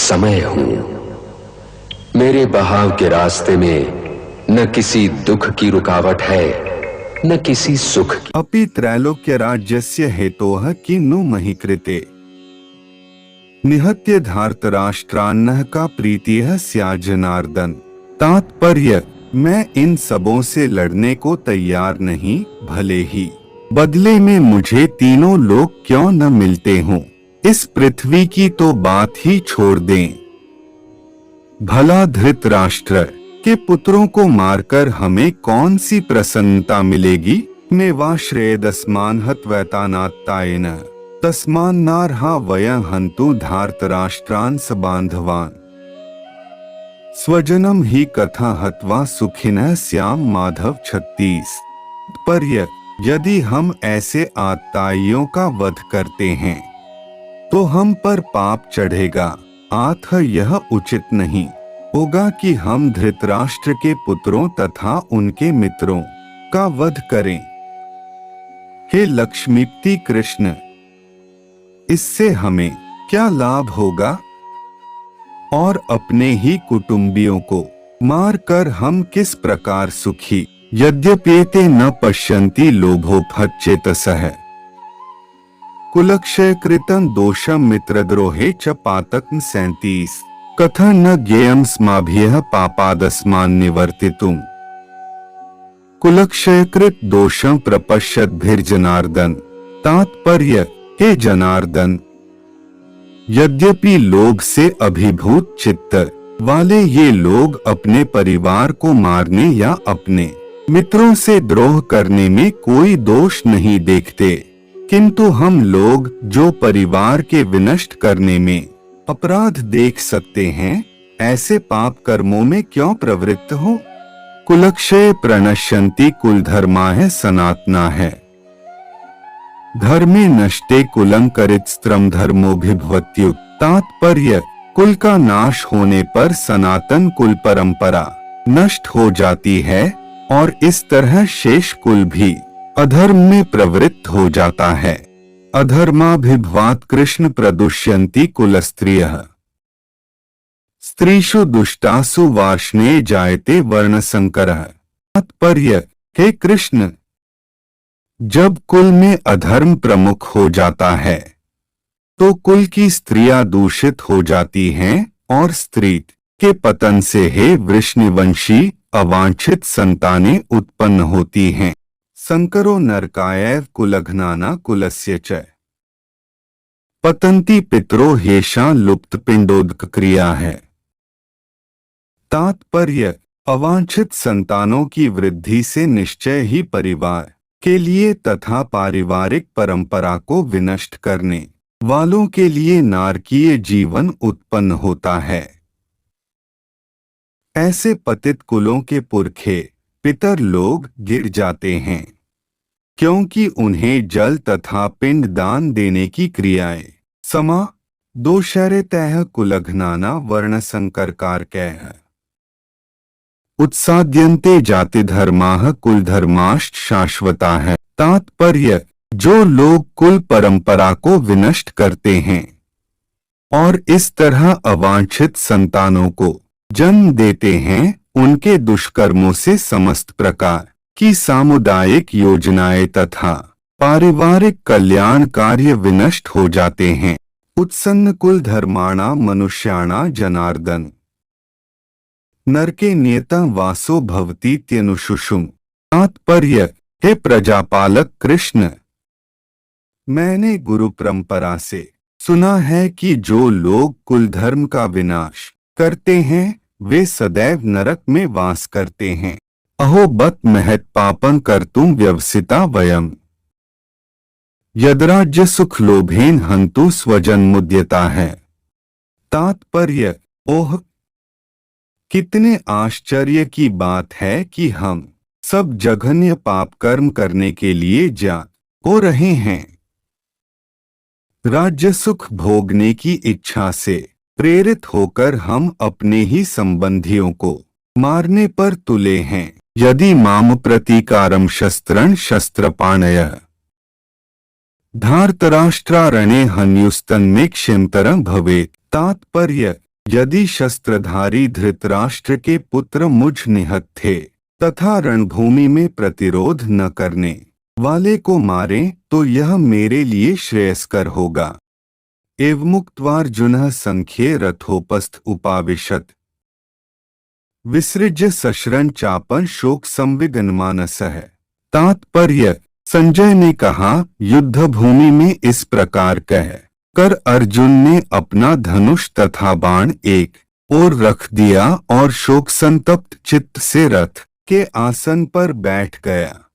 समय हूं। मेरे बहाव के रास्ते में न किसी दुख की रुकावट है, न किसी सुख की। अपि त्रैलोक्य राज्यस्य हेतोः किन्नु महि कृते निहत्य धार्तराष्ट्रान्नः का प्रीतिः स्या जनार्दन। तात्पर्य, मैं इन सबों से लड़ने को तैयार नहीं, भले ही बदले में मुझे तीनों लोग क्यों न मिलते हों। इस पृथ्वी की तो बात ही छोड़ दें। भला धृतराष्ट्र के पुत्रों को मारकर हमें कौन सी प्रसन्नता मिलेगी। में वा श्रेयदस्मान हत्वैतानात्तायेन तस्मान्नार्हा वयं हन्तु धार्तराष्ट्रान् सबान्धवान्। स्वजनम ही कथा हत्वा सुखिनः स्याम माधव 36। पर्य, यदि हम ऐसे आत्ताइयों का वध करते हैं तो हम पर पाप चढ़ेगा। अतः यह उचित नहीं होगा कि हम धृतराष्ट्र के पुत्रों तथा उनके मित्रों का वध करें। हे लक्ष्मीपति कृष्ण, इससे हमें क्या लाभ होगा और अपने ही कुटुंबियों को मारकर हम किस प्रकार सुखी। यद्यप्येते न पश्यन्ति लोभोपहतचेतसः कुलक्षय कृतं दोषं मित्रद्रोहे च पातकं 37। कथं न ज्ञेयं स्माभिः पापादस्मान् निवर्तितुम्। कुलक्षयकृत दोषं प्रपश्यद्भिर्जनार्दन। तात्पर्य, हे जनार्दन, यद्यपि लोभ से अभिभूत चित्त वाले ये लोग अपने परिवार को मारने या अपने मित्रों से द्रोह करने में कोई दोष नहीं देखते, किंतु हम लोग जो परिवार के विनष्ट करने में अपराध देख सकते हैं, ऐसे पाप कर्मों में क्यों प्रवृत्त हो। कुलक्षय प्रणश्यन्ति कुल धर्माः सनातनाः। धर्मे नष्टे कुलं करित्स्त्रम धर्मोभिभवत्युत। तात्पर्य, कुल का नाश होने पर सनातन कुल परंपरा नष्ट हो जाती है और इस तरह शेष कुल भी अधर्म में प्रवृत्त हो जाता है। अधर्माभिभवात् कृष्ण प्रदुष्यन्ति कुलस्त्रियः। स्त्रीषु दुष्टासु वार्ष्णे जायते वर्णसंकरः। तात्पर्य, हे कृष्ण, जब कुल में अधर्म प्रमुख हो जाता है तो कुल की स्त्रियां दूषित हो जाती हैं और स्त्री के पतन से हे वृष्णिवंशी अवांछित संतानें उत्पन्न होती हैं। संकरो नरकायैव कुलघ्नाना कुलस्य च पतंती पितरो हेषा लुप्त पिंडोदक क्रिया है। तात्पर्य, अवांछित संतानों की वृद्धि से निश्चय ही परिवार के लिए तथा पारिवारिक परंपरा को विनष्ट करने वालों के लिए नारकीय जीवन उत्पन्न होता है। ऐसे पतित कुलों के पुरखे पितर लोग गिर जाते हैं, क्योंकि उन्हें जल तथा पिंड दान देने की क्रियाएं समा दोषरतः कुलघ्नाना वर्ण संकरकारकैः उत्साद्यन्ते जाति धर्माः कुल धर्माश्च शाश्वता है। तात्पर्य, जो लोग कुल परंपरा को विनष्ट करते हैं और इस तरह अवांछित संतानों को जन्म देते हैं, उनके दुष्कर्मों से समस्त प्रकार की सामुदायिक योजनाएं तथा पारिवारिक कल्याण कार्य विनष्ट हो जाते हैं। उत्सन्न कुल धर्माणा मनुष्याणा जनार्दन नरके नियता वासो भवतीत्यनुशुशुम। तात्पर्य, हे प्रजापालक कृष्ण, मैंने गुरु परंपरा से सुना है कि जो लोग कुल धर्म का विनाश करते हैं वे सदैव नरक में वास करते हैं। अहो बत महत् पापं कर्तुं व्यवसिता वयम् यद्राज्य सुख लोभेन हन्तु स्वजन मुद्यता है। तात्पर्य, ओह कितने आश्चर्य की बात है कि हम सब जघन्य पाप कर्म करने के लिए जा हो रहे हैं। राज्य सुख भोगने की इच्छा से प्रेरित होकर हम अपने ही संबंधियों को मारने पर तुले हैं। यदि माम प्रतीकारम शस्त्रं शस्त्रपाणयः धार्तराष्ट्रारणे हन्युस्तन्मे क्षिमतरं भवेत्। तात्पर्य, यदि शस्त्रधारी धृतराष्ट्र के पुत्र मुझ निहत थे तथा रणभूमि में प्रतिरोध न करने वाले को मारें तो यह मेरे लिए श्रेयस्कर होगा। एवमुक्त्वार्जुनः संख्ये रथोपस्थ उपाविशत विसृज्य सशरन चापन शोक संविघ्नमानसः। तात्पर्य, संजय ने कहा, युद्ध भूमि में इस प्रकार कह कर अर्जुन ने अपना धनुष तथा बाण एक ओर रख दिया और शोक संतप्त चित्त से रथ के आसन पर बैठ गया।